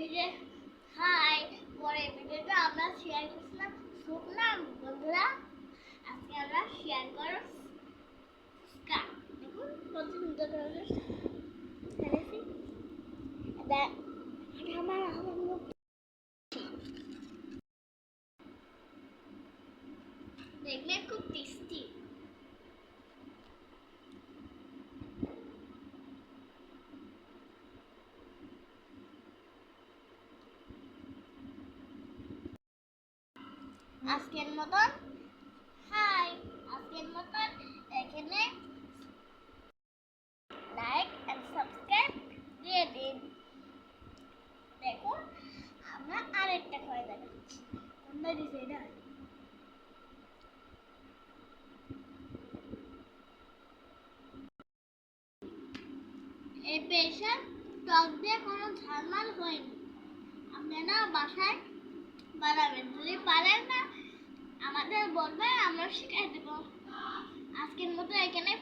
Video high পরের ভিডিওটা আমরা শেয়ার করছিলাম স্যুপ না বন্ধুরা। আজকে আমরা শেয়ার করব ফুচকা। দেখুন কত সুন্দর ধরনের এনেছি। এটা আমার মুখ দেখলে খুব টেস্টি। আজকের মতন এখানে লাইক এন্ড সাবস্ক্রাইব দিয়ে দিন। দেখুন আমরা আরেকটা করে দেখাচ্ছি। কোনটা দিছে এটা? এই পেশা টক দিয়ে কোনো ঝালমাল হয়নি। আপনারা বাসায় বানাবেন, যদি পারেন না আমাদের বলবেন, আমরা শিখিয়ে দেবো। আজকের মতো এখানে